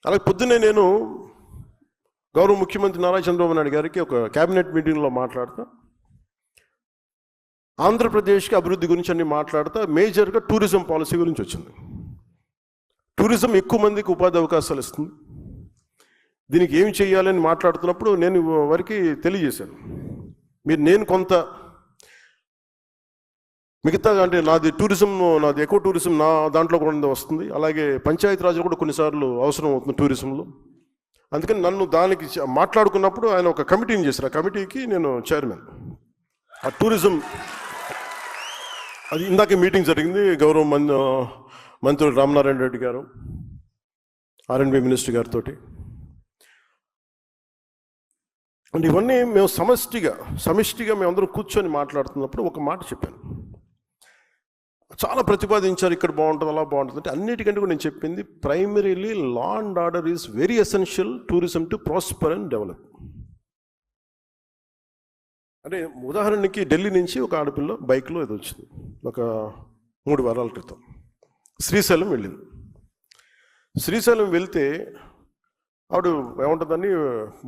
అలాగే పొద్దున్నే నేను గౌరవ ముఖ్యమంత్రి నారా చంద్రబాబు నాయుడు గారికి ఒక క్యాబినెట్ మీటింగ్లో మాట్లాడుతూ ఆంధ్రప్రదేశ్కి అభివృద్ధి గురించి అన్ని మాట్లాడుతూ మేజర్గా టూరిజం పాలసీ గురించి వచ్చింది. టూరిజం ఎక్కువ మందికి ఉపాధి అవకాశాలు ఇస్తుంది, దీనికి ఏం చేయాలని మాట్లాడుతున్నప్పుడు నేను వారికి తెలియజేశాను. నేను కొంత మిగతా అంటే నాది ఎకో టూరిజం నా దాంట్లో కూడా వస్తుంది, అలాగే పంచాయతీరాజ్లో కూడా కొన్నిసార్లు అవసరం అవుతుంది టూరిజంలో. అందుకని నన్ను దానికి మాట్లాడుకున్నప్పుడు ఆయన ఒక కమిటీని చేశారు. ఆ కమిటీకి నేను చైర్మన్. ఆ టూరిజం అది ఇందాక మీటింగ్ జరిగింది. గౌరవ మంత్రులు రామనారాయణ రెడ్డి గారు, R&B మినిస్టర్ గారితో. అంటే ఇవన్నీ మేము సమిష్టిగా మేమందరం కూర్చొని మాట్లాడుతున్నప్పుడు ఒక మాట చెప్పాను. చాలా ప్రతిపాదించారు, ఇక్కడ బాగుంటుంది అలా బాగుంటుంది అంటే. అన్నిటికంటే కూడా నేను చెప్పింది primarily law and order is very essential tourism to prosper and develop. అంటే ఉదాహరణకి ఢిల్లీ నుంచి ఒక ఆడపిల్ల బైక్లో ఏదో వచ్చింది ఒక 3 వారాల క్రితం. శ్రీశైలం వెళ్ళింది. శ్రీశైలం వెళ్తే ఆవిడ ఏముంటుందని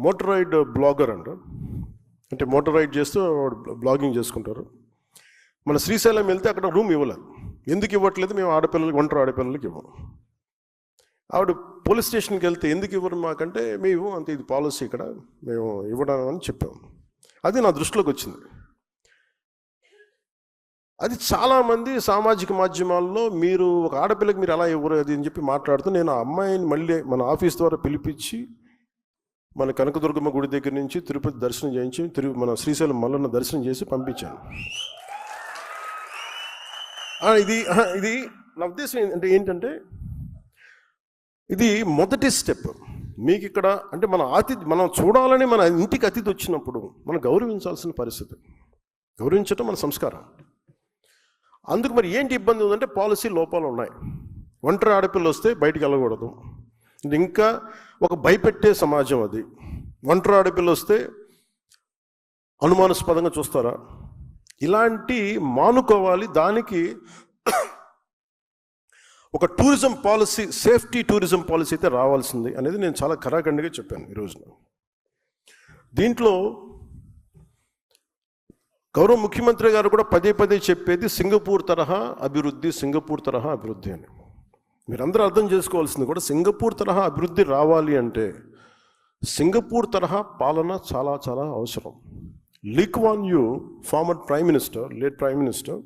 మోటరైడ్ బ్లాగర్ అంటే మోటార్ రైడ్ చేస్తూ బ్లాగింగ్ చేసుకుంటారు. మన శ్రీశైలం వెళ్తే అక్కడ రూమ్ ఇవ్వలేదు. ఎందుకు ఇవ్వట్లేదు? మేము ఒంటరి ఆడపిల్లలకి ఇవ్వము. ఆవిడ పోలీస్ స్టేషన్కి వెళ్తే ఎందుకు ఇవ్వరు మాకంటే మేము అంతే, ఇది పాలసీ ఇక్కడ, మేము ఇవ్వడం అని చెప్పాము. అది నా దృష్టిలోకి వచ్చింది. అది చాలామంది సామాజిక మాధ్యమాల్లో మీరు ఒక ఆడపిల్లకి మీరు ఎలా ఇవ్వరు అది అని చెప్పి మాట్లాడుతూ, నేను ఆ అమ్మాయిని మళ్ళీ మన ఆఫీస్ ద్వారా పిలిపించి మన కనకదుర్గమ్మ గుడి దగ్గర నుంచి తిరుపతి దర్శనం చేయించి మన శ్రీశైలం మల్లన్న దర్శనం చేసి పంపించాను. ఇది నా ఉద్దేశం ఏంటంటే ఇది మొదటి స్టెప్. మీకు ఇక్కడ అంటే మనం చూడాలని మన ఇంటికి అతిథి వచ్చినప్పుడు మనం గౌరవించాల్సిన పరిస్థితి. గౌరవించడం మన సంస్కారం. అందుకు మరి ఏంటి ఇబ్బంది ఉందంటే పాలసీ లోపాలు ఉన్నాయి. ఒంటరి ఆడపిల్ల వస్తే బయటికి వెళ్ళకూడదు. ఇంకా ఒక భయపెట్టే సమాజం అది. ఒంటరి ఆడపిల్ల వస్తే అనుమానాస్పదంగా చూస్తారా? ఇలాంటి మానుకోవాలి. దానికి ఒక tourism policy, safety tourism policy అయితే రావాల్సింది అనేది నేను చాలా ఖరాఖండిగా చెప్పాను ఈరోజున. దీంట్లో గౌరవ ముఖ్యమంత్రి గారు కూడా పదే చెప్పేది సింగపూర్ తరహా అభివృద్ధి అని. మీరందరూ అర్థం చేసుకోవాల్సింది కూడా సింగపూర్ తరహా అభివృద్ధి రావాలి అంటే సింగపూర్ తరహా పాలన చాలా చాలా అవసరం. Lee Kuan Yew, former prime minister, late prime minister,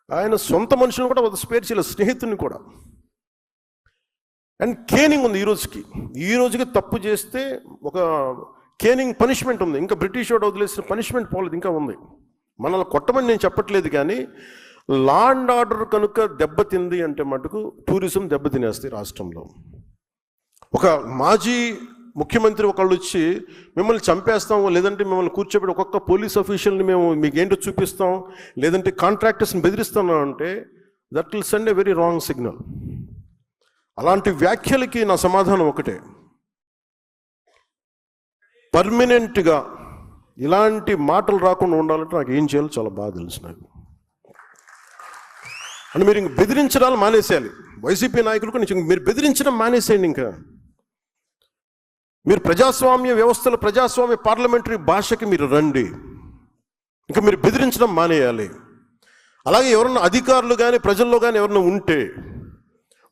ఆయన సొంత మనుషులను కూడా ఒక స్పేర్ చేయలేదు, స్నేహితుని కూడా. అండ్ కేనింగ్ ఉంది ఈ రోజుకి తప్పు చేస్తే ఒక కేనింగ్ పనిష్మెంట్ ఉంది. ఇంకా బ్రిటిష్ వాడు వదిలేసిన పనిష్మెంట్ పోలేదు, ఇంకా ఉంది. మనల్ని కొట్టమని నేను చెప్పట్లేదు, కానీ లా అండ్ ఆర్డర్ కనుక దెబ్బతింది అంటే మటుకు టూరిజం దెబ్బతినేస్తాయి రాష్ట్రంలో. ఒక మాజీ ముఖ్యమంత్రి ఒకళ్ళు వచ్చి మిమ్మల్ని చంపేస్తాం, లేదంటే మిమ్మల్ని కూర్చోబెట్టి ఒక్కొక్క పోలీస్ ఆఫీషియల్ని మేము మీకు ఏంటో చూపిస్తాం, లేదంటే కాంట్రాక్టర్స్ని బెదిరిస్తున్నాం అంటే that will send a very wrong signal. అలాంటి వ్యాఖ్యలకి నా సమాధానం ఒకటే, పర్మనెంట్గా ఇలాంటి మాటలు రాకుండా ఉండాలంటే నాకు ఏం చేయాలో చాలా బాగా తెలుసు నాకు. అంటే మీరు ఇంక బెదిరించడాలు మానేసేయాలి. వైసీపీ నాయకులకు మీరు బెదిరించడం మానేసేయండి. ఇంకా మీరు ప్రజాస్వామ్య వ్యవస్థలో ప్రజాస్వామ్య పార్లమెంటరీ భాషకి మీరు రండి. ఇంకా మీరు బెదిరించడం మానేయాలి. అలాగే ఎవరన్నా అధికారులు కానీ ప్రజల్లో కానీ ఎవరన్నా ఉంటే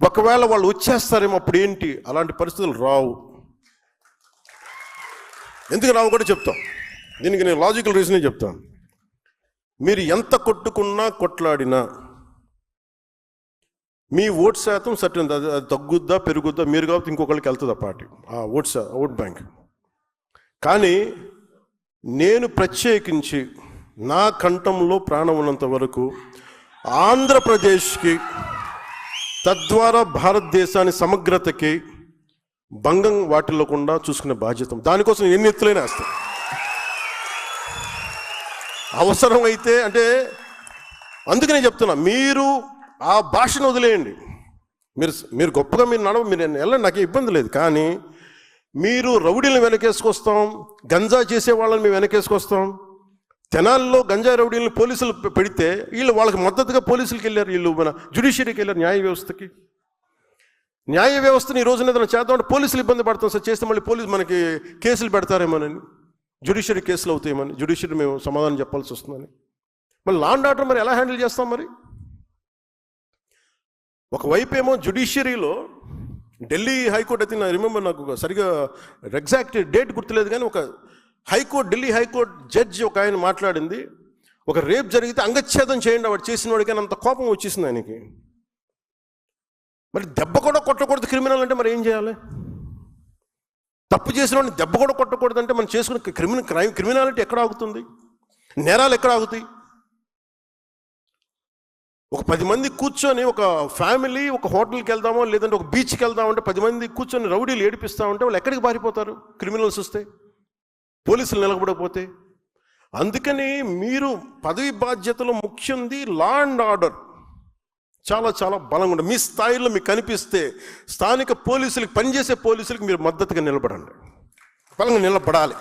ఒకవేళ వాళ్ళు వచ్చేస్తారేమో అప్పుడు ఏంటి? అలాంటి పరిస్థితులు రావు. ఎందుకు రావు కూడా చెప్తాం. దీనికి నేను లాజికల్ రీజనే చెప్తాను. మీరు ఎంత కొట్టుకున్నా కొట్లాడినా మీ ఓట్ శాతం సర్టన్, అది తగ్గుద్దా పెరుగుద్దా మీరు కాబట్టి ఇంకొకరికి వెళ్తుంది ఆ పార్టీ, ఆ ఓట్ బ్యాంక్. కానీ నేను ప్రత్యేకించి నా కంఠంలో ప్రాణం ఉన్నంత వరకు ఆంధ్రప్రదేశ్కి, తద్వారా భారతదేశాన్ని సమగ్రతకి భంగం వాటిల్లకుండా చూసుకునే బాధ్యత. దానికోసం ఎన్ని ఎత్తులైనా వేస్తాం. అవసరం అయితే అంటే అందుకనే చెప్తున్నా, మీరు ఆ భాషను వదిలేయండి. మీరు గొప్పగా మీరు వెళ్ళండి, నాకే ఇబ్బంది లేదు. కానీ మీరు రౌడీలను వెనకేసుకొస్తాం, గంజా చేసే వాళ్ళని మేము వెనకేసుకొస్తాం. తెనాల్లో గంజా రౌడీలను పోలీసులు పెడితే వాళ్ళకి మద్దతుగా పోలీసులకి వెళ్ళారు, వీళ్ళు మన జ్యుడిషియరీకి వెళ్ళారు, న్యాయ వ్యవస్థకి. న్యాయ వ్యవస్థని ఈ రోజున ఏదైనా చేద్దామంటే పోలీసులు ఇబ్బంది పడతాం సార్, చేస్తే మళ్ళీ పోలీసు మనకి కేసులు పెడతారేమోనని, జ్యుడిషియరీ కేసులు అవుతాయేమని, జ్యుడిషియరీ మేము సమాధానం చెప్పాల్సి వస్తుందని. మరి లా అండ్ ఆర్డర్ మరి ఎలా హ్యాండిల్ చేస్తాం? మరి ఒకవైపు ఏమో జ్యుడిషియరీలో ఢిల్లీ హైకోర్టు అయితే రిమెంబర్, నాకు సరిగా ఎగ్జాక్ట్ డేట్ గుర్తులేదు, కానీ ఒక హైకోర్టు, ఢిల్లీ హైకోర్టు జడ్జి ఒక ఆయన మాట్లాడింది, ఒక రేప్ జరిగితే అంగచ్ఛేదం చేయండి వాడు చేసిన వాడికి, అంత కోపం వచ్చేసింది ఆయనకి. మరి దెబ్బ కూడా కొట్టకూడదు క్రిమినల్ అంటే మరి ఏం చేయాలి? తప్పు చేసిన వాడిని దెబ్బ కూడా కొట్టకూడదు అంటే మనం చేసుకునే క్రిమినాలిటీ ఎక్కడ ఆగుతుంది? నేరాలు ఎక్కడ ఆగుతాయి? ఒక 10 మంది కూర్చొని, ఒక ఫ్యామిలీ ఒక హోటల్కి వెళ్దామో లేదంటే ఒక బీచ్కి వెళ్దామంటే 10 మంది కూర్చొని రౌడీలు ఏడిపిస్తూ ఉంటే వాళ్ళు ఎక్కడికి పారిపోతారు? క్రిమినల్స్ వస్తే, పోలీసులు నిలబడకపోతే. అందుకని మీరు పదవి బాధ్యతలో ముఖ్యంది లా అండ్ ఆర్డర్ చాలా చాలా బలంగా ఉంటుంది. మీ స్థాయిలో మీకు కనిపిస్తే స్థానిక పోలీసులకు, పనిచేసే పోలీసులకు మీరు మద్దతుగా నిలబడండి, బలంగా నిలబడాలి.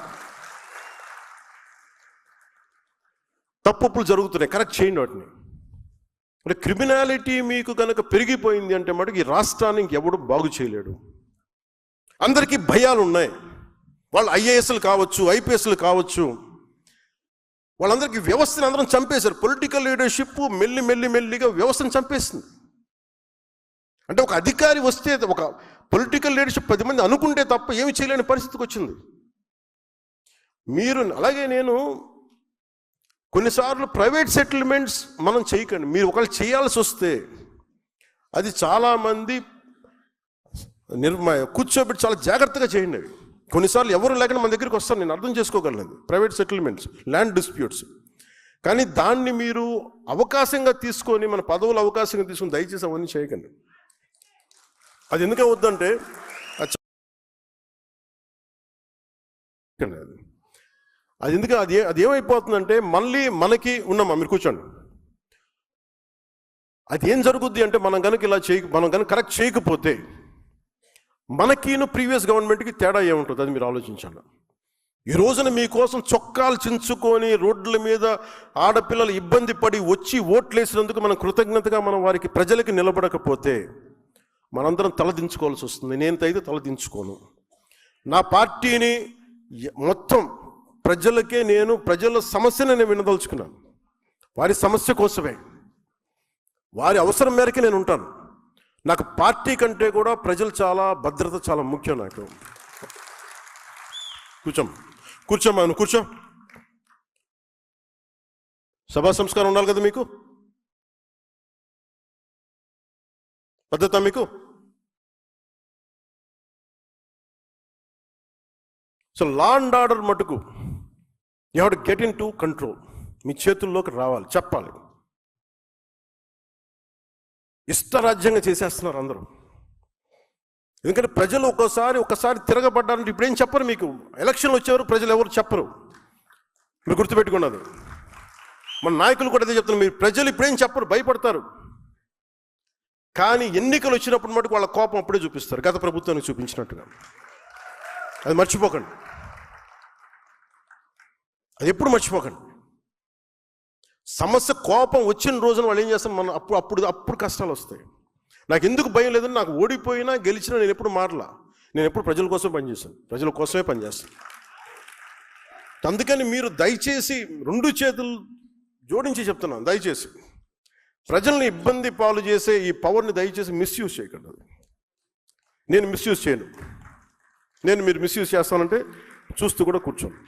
తప్పులు జరుగుతున్నాయి, కరెక్ట్ చేయండి వాటిని. అంటే క్రిమినాలిటీ మీకు కనుక పెరిగిపోయింది అంటే మటుకు ఈ రాష్ట్రాన్ని ఇంకెవడు బాగు చేయలేడు. అందరికీ భయాలు ఉన్నాయి. వాళ్ళు ఐఏఎస్లు కావచ్చు, ఐపీఎస్లు కావచ్చు, వాళ్ళందరికీ వ్యవస్థను అందరం చంపేశారు. పొలిటికల్ లీడర్షిప్ మెల్లిగా వ్యవస్థను చంపేస్తుంది. అంటే ఒక అధికారి వస్తే, ఒక పొలిటికల్ లీడర్షిప్ 10 మంది అనుకుంటే తప్ప ఏమి చేయలేని పరిస్థితికి వచ్చింది. మీరు అలాగే నేను కొన్నిసార్లు ప్రైవేట్ సెటిల్మెంట్స్ మనం చేయకండి. మీరు ఒకళ్ళు చేయాల్సి వస్తే అది చాలామంది కూర్చోబెట్టి చాలా జాగ్రత్తగా చేయండి. అవి కొన్నిసార్లు ఎవరు లేకుండా మన దగ్గరికి వస్తారు, నేను అర్థం చేసుకోగలను. Private settlements, land disputes. కానీ దాన్ని మీరు అవకాశంగా తీసుకొని, మన పదవులు అవకాశంగా తీసుకొని దయచేసి అవన్నీ చేయకండి. అది ఎందుకు వద్దంటే అది ఎందుకు అది ఏమైపోతుందంటే, మళ్ళీ మనకి ఉన్నామా, మీరు కూర్చోండి, అది ఏం జరుగుద్ది అంటే మనం కనుక ఇలా మనం కనుక కరెక్ట్ చేయకపోతే మనకిను ప్రీవియస్ గవర్నమెంట్కి తేడా ఏముంటుంది అది మీరు ఆలోచించాలి. ఈ రోజున మీకోసం చొక్కాలు చించుకొని రోడ్ల మీద ఆడపిల్లలు ఇబ్బంది పడి వచ్చి ఓట్లేసినందుకు మనం కృతజ్ఞతగా మనం వారికి ప్రజలకి నిలబడకపోతే మనందరం తలదించుకోవాల్సి వస్తుంది. నేనైతే తలదించుకోను. నా పార్టీని మొత్తం ప్రజలకే, నేను ప్రజల సమస్యను నేను వినదలుచుకున్నాను. వారి సమస్య కోసమే, వారి అవసరం మేరకే నేను ఉంటాను. నాకు పార్టీ కంటే కూడా ప్రజలు చాలా, భద్రత చాలా ముఖ్యం నాకు. కూర్చోమ్మా, నువ్వు కూర్చో. సభా సంస్కారం ఉండాలి కదా మీకు, పద్ధత మీకు. సో లా అండ్ ఆర్డర్ మటుకు you have to get into control. మీ చేతుల్లోకి రావాలి, చెప్పాలి. ఇష్టరాజ్యంగా చేసేస్తున్నారు అందరూ. ఎందుకంటే ప్రజలు ఒక్కసారి తిరగబడ్డారంటే ఇప్పుడేం చెప్పరు. మీకు ఎలక్షన్లు వచ్చేవారు ప్రజలు ఎవరు చెప్పరు, మీరు గుర్తుపెట్టుకున్నది. మన నాయకులు కూడా అదే చెప్తున్నారు, మీరు ప్రజలు ఇప్పుడేం చెప్పరు, భయపడతారు. కానీ ఎన్నికలు వచ్చినప్పుడు మటుకు వాళ్ళ కోపం అప్పుడే చూపిస్తారు, గత ప్రభుత్వానికి చూపించినట్టుగా. అది మర్చిపోకండి, అది ఎప్పుడు మర్చిపోకండి. సమస్య కోపం వచ్చిన రోజున వాళ్ళు ఏం చేస్తాం, మనం అప్పుడు కష్టాలు వస్తాయి. నాకు ఎందుకు భయం లేదని, నాకు ఓడిపోయినా గెలిచినా నేను ఎప్పుడు మారలా. నేను ఎప్పుడు ప్రజల కోసం పనిచేస్తాను, ప్రజల కోసమే పనిచేస్తాను. అందుకని మీరు దయచేసి 2 చేతులు జోడించి చెప్తున్నాను, దయచేసి ప్రజల్ని ఇబ్బంది పాలు చేసే ఈ పవర్ని దయచేసి మిస్యూజ్ చేయకండి. నేను మిస్యూజ్ చేయను. మీరు మిస్యూజ్ చేస్తానంటే చూస్తూ కూడా కూర్చోను.